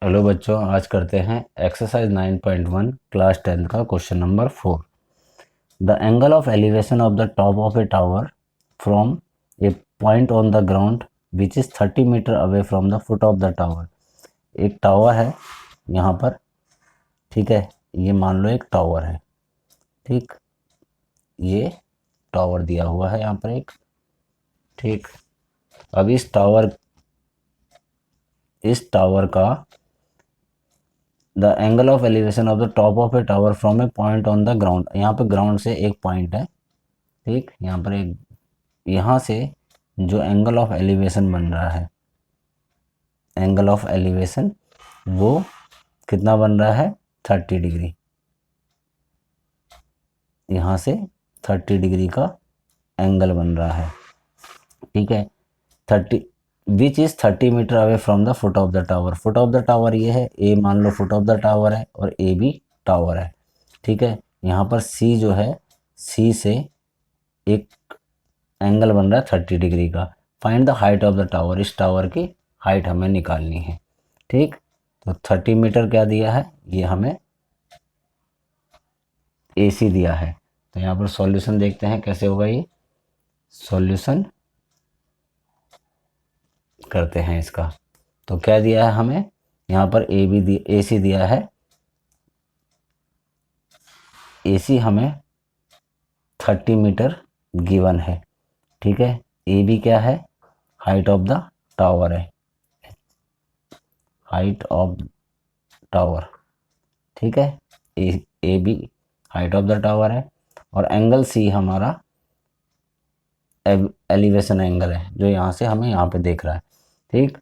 Hello बच्चों, आज करते हैं एक्सरसाइज 9.1 क्लास 10 का question number 4। The angle of elevation of the top of a tower from a point on the ground which is 30 metre away from the foot of the tower. एक tower है यहाँ पर, ठीक है। ये मान लो एक टावर है, ठीक। ये टावर दिया हुआ है यहाँ पर एक, ठीक। अब इस टावर का the angle of elevation of the top of a tower from a point on the ground. यहाँ पे ग्राउंड से एक पॉइंट है, ठीक। यहाँ पर एक, यहाँ से जो एंगल ऑफ एलिवेशन बन रहा है, एंगल ऑफ एलिवेशन वो कितना बन रहा है, 30 डिग्री। यहाँ से 30 डिग्री का एंगल बन रहा है, ठीक है। 30 which is 30 metre away from the foot of the tower. Foot of the tower ये है, ए मान लो फुट ऑफ द टावर है और ए भी टावर है, ठीक है। यहाँ पर सी जो है, सी से एक एंगल बन रहा है 30 डिग्री का। Find the height of the tower. इस टावर की हाइट हमें निकालनी है, ठीक। तो 30 मीटर क्या दिया है, ये हमें AC दिया है। तो यहाँ पर सॉल्यूशन देखते हैं कैसे होगा। ये सॉल्यूशन करते हैं इसका। तो क्या दिया है हमें, यहाँ पर AC दिया है। AC हमें 30 मीटर गिवन है, ठीक है। AB क्या है, हाइट ऑफ द टावर है, हाइट ऑफ टावर, ठीक है। AB height of the tower है और एंगल C हमारा एलिवेशन एंगल है, जो यहाँ से हमें यहाँ पे देख रहा है, ठीक।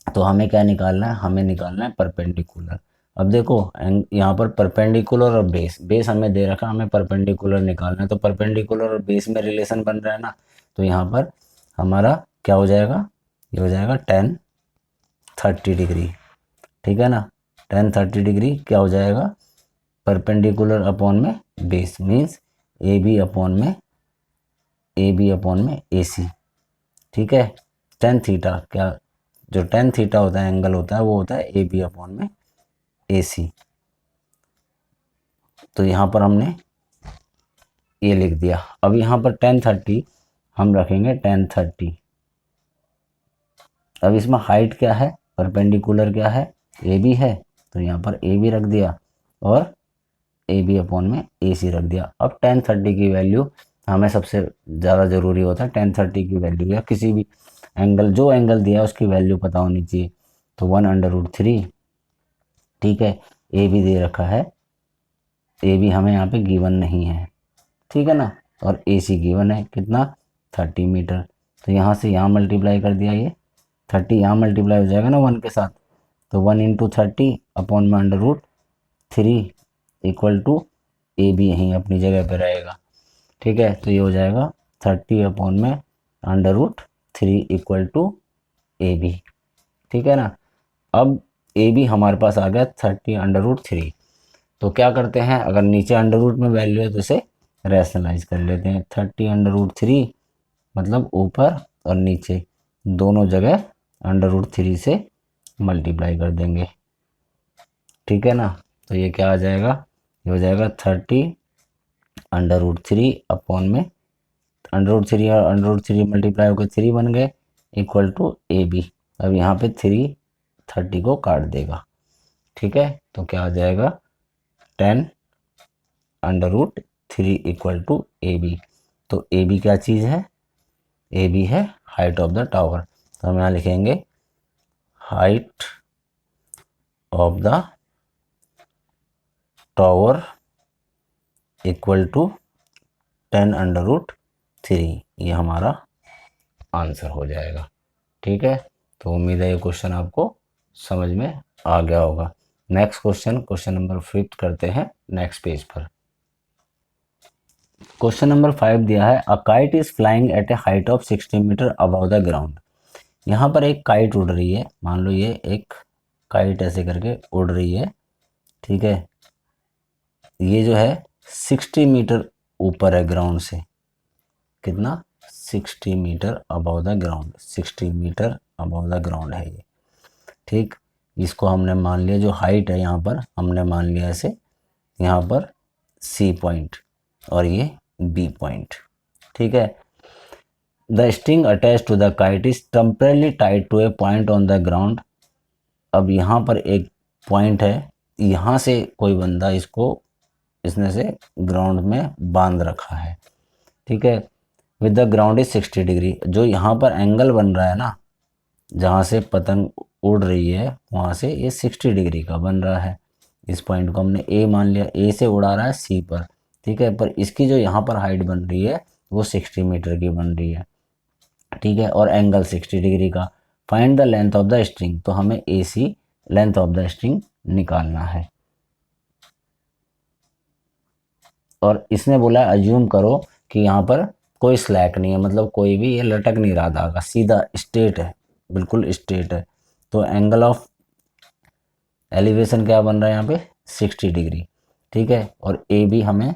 तो हमें क्या निकालना है, हमें निकालना है परपेंडिकुलर। अब देखो यहाँ पर परपेंडिकुलर और बेस, बेस हमें दे रखा है, हमें परपेंडिकुलर निकालना है। तो परपेंडिकुलर और बेस में रिलेशन बन रहा है ना, तो यहाँ पर हमारा क्या हो जाएगा, ये हो जाएगा 10-30 डिग्री, ठीक है ना। 10-30 डिग्री क्या हो जाएगा, परपेंडिकुलर अपॉन में base means A B upon में AC, ठीक है। टेन थीटा क्या, जो टेन थीटा होता है एंगल होता है, वो होता है AB अपॉन में AC। तो यहाँ पर हमने ये लिख दिया। अब यहाँ पर 10-30 हम रखेंगे 10-30। अब इसमें हाइट क्या है, परपेंडिकुलर क्या है, AB है, तो यहाँ पर AB रख दिया और AB अपॉन में AC रख दिया। अब 10-30 की वैल्यू हमें सबसे ज़्यादा ज़रूरी होता है। 10-30 की वैल्यू या किसी भी एंगल, जो एंगल दिया है उसकी वैल्यू पता होनी चाहिए। तो 1/√3, ठीक है। AB दे रखा है, AB हमें यहाँ पे गिवन नहीं है, ठीक है ना। और AC गिवन है कितना, 30 मीटर। तो यहाँ से यहाँ मल्टीप्लाई कर दिया, ये 30 यहाँ मल्टीप्लाई हो जाएगा ना 1 के साथ। तो 1 × 30 अपॉन में √3 इक्वल टू AB यहीं अपनी जगह पे रहेगा, ठीक है। तो ये हो जाएगा 30 अपॉन में √3 इक्वल टू AB, ठीक है ना। अब AB हमारे पास आ गया 30 √3। तो क्या करते हैं, अगर नीचे अंडर रूट में वैल्यू है तो इसे रैशनलाइज कर लेते हैं। 30 √3 मतलब ऊपर और नीचे दोनों जगह √3 से मल्टीप्लाई कर देंगे, ठीक है ना। तो ये क्या आ जाएगा, ये हो जाएगा 30 अपॉन में √3 और √3 मल्टीप्लाई होकर 3 बन गए इक्वल टू AB। अब यहाँ पे 3 30 को काट देगा, ठीक है। तो क्या आ जाएगा, 10 √3 इक्वल टू AB। तो AB क्या चीज़ है, AB है हाइट ऑफ द टावर। तो हम यहाँ लिखेंगे height of the tower equal to 10 √3। ये हमारा आंसर हो जाएगा, ठीक है। तो उम्मीद है ये क्वेश्चन आपको समझ में आ गया होगा। नेक्स्ट क्वेश्चन नंबर 5 करते हैं नेक्स्ट पेज पर। क्वेश्चन नंबर 5 दिया है, a kite is flying at a height of 60 metre above the ground. यहाँ पर एक काइट उड़ रही है, मान लो ये एक काइट ऐसे करके उड़ रही है, ठीक है। ये जो है 60 मीटर ऊपर है ग्राउंड से, कितना, 60 metre above the ground, 60 metre above the ground है ये, ठीक। इसको हमने मान लिया, जो हाइट है यहाँ पर हमने मान लिया ऐसे, यहाँ पर सी पॉइंट और ये बी पॉइंट। ठीक है। The string attach to the kite is temporarily tied to a point on the ground. अब यहाँ पर एक पॉइंट है, यहाँ से कोई बंदा इसने से ग्राउंड में बांध रखा है। ठीक है। With the ground is 60 degree, जो यहाँ पर एंगल बन रहा है ना, जहाँ से पतंग उड़ रही है वहाँ से ये 60 डिग्री का बन रहा है। इस पॉइंट को हमने ए मान लिया, ए से उड़ा रहा है सी पर। ठीक है। पर इसकी जो यहाँ पर हाइट बन रही है वो 60 मीटर की बन रही है। ठीक है। और एंगल 60 डिग्री का। Find the length of the string, तो हमें ए C length of the string निकालना है। और इसने बोला अज्यूम करो कि यहाँ पर कोई स्लैक नहीं है, मतलब कोई भी ये लटक नहीं रहा धागा, सीधा स्ट्रेट है, बिल्कुल स्ट्रेट है। तो एंगल ऑफ एलिवेशन क्या बन रहा है यहाँ पे 60 डिग्री। ठीक है। और ए बी हमें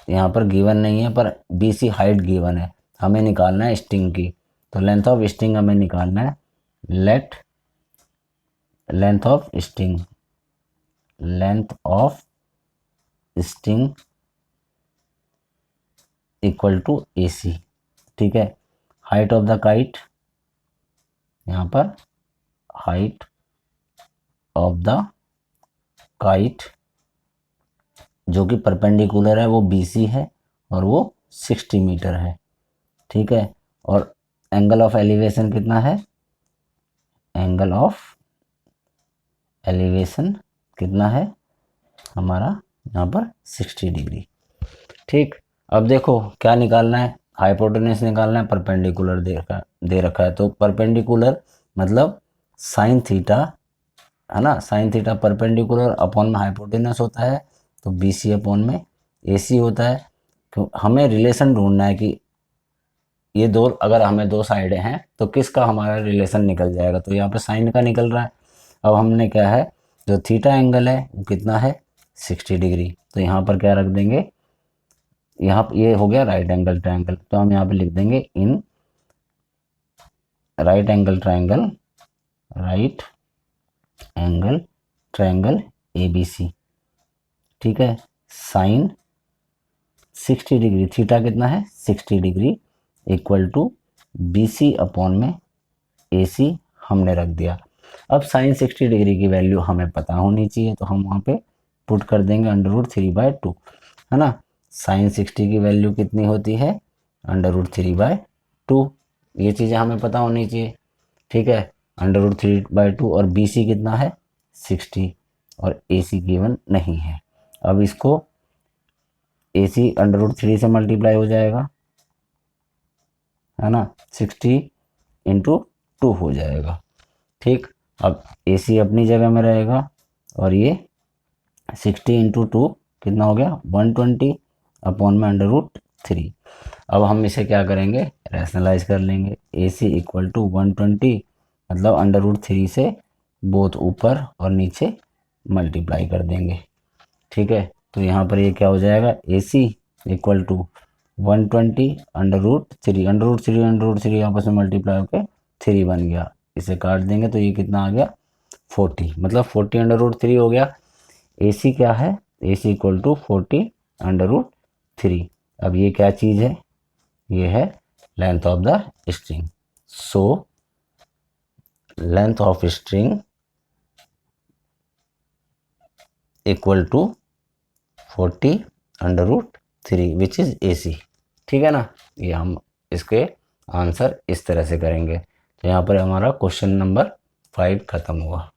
यहाँ पर गिवन नहीं है, पर बी सी हाइट गिवन है, हमें निकालना है स्ट्रिंग की। तो लेंथ ऑफ स्ट्रिंग हमें निकालना है, let length of string equal to A C. ठीक है। हाइट ऑफ द काइट, यहाँ पर हाइट ऑफ द काइट जो कि परपेंडिकुलर है वो BC है और वो 60 मीटर है। ठीक है। और एंगल ऑफ एलिवेशन कितना है, एंगल ऑफ एलिवेशन कितना है हमारा यहाँ पर 60 डिग्री। ठीक। अब देखो क्या निकालना है, हाइपोटेनस निकालना है, परपेंडिकुलर दे रखा है। तो परपेंडिकुलर मतलब साइन थीटा है ना, साइन थीटा परपेंडिकुलर अपॉन में हाइपोटेनस होता है, तो BC अपॉन में AC होता है। तो हमें रिलेशन ढूंढना है कि ये दो, अगर हमें दो साइडें हैं तो किसका हमारा रिलेशन निकल जाएगा। तो यहाँ पे साइन का निकल रहा है। अब हमने क्या है, जो थीटा एंगल है वो कितना है 60 डिग्री। तो यहाँ पर क्या रख देंगे, यहाँ ये हो गया राइट एंगल ट्रायंगल, तो हम यहाँ पे लिख देंगे in right angle triangle ABC। ठीक है। साइन 60 डिग्री, थीटा कितना है 60 degree, equal to BC upon में AC हमने रख दिया। अब साइन 60 डिग्री की वैल्यू हमें पता होनी चाहिए, तो हम वहाँ पे पुट कर देंगे √3/2, है ना। साइन 60 की वैल्यू कितनी होती है √3/2, ये चीज़ें हमें पता होनी चाहिए। ठीक है। √3/2 और BC कितना है 60 और AC गिवन नहीं है। अब इसको AC √3 से मल्टीप्लाई हो जाएगा, है ना, 60 × 2 हो जाएगा। ठीक। अब AC अपनी जगह में रहेगा और ये 60 × 2 कितना हो गया 120 अपॉन में √3। अब हम इसे क्या करेंगे, रैशनलाइज कर लेंगे। AC इक्वल टू 120 मतलब √3 से बोथ ऊपर और नीचे मल्टीप्लाई कर देंगे। ठीक है। तो यहाँ पर ये क्या हो जाएगा, AC इक्वल टू 120 √3 आपस में मल्टीप्लाई होकर 3 बन गया। इसे काट देंगे तो ये कितना आ गया 40, मतलब 40 √3 हो गया। AC क्या है, AC इक्वल टू 40 √3। अब ये क्या चीज़ है, ये है length of the string. So length of string equal to 40 √3 which is AC। ठीक है ना। ये हम इसके आंसर इस तरह से करेंगे। तो यहाँ पर हमारा क्वेश्चन नंबर 5 खत्म हुआ।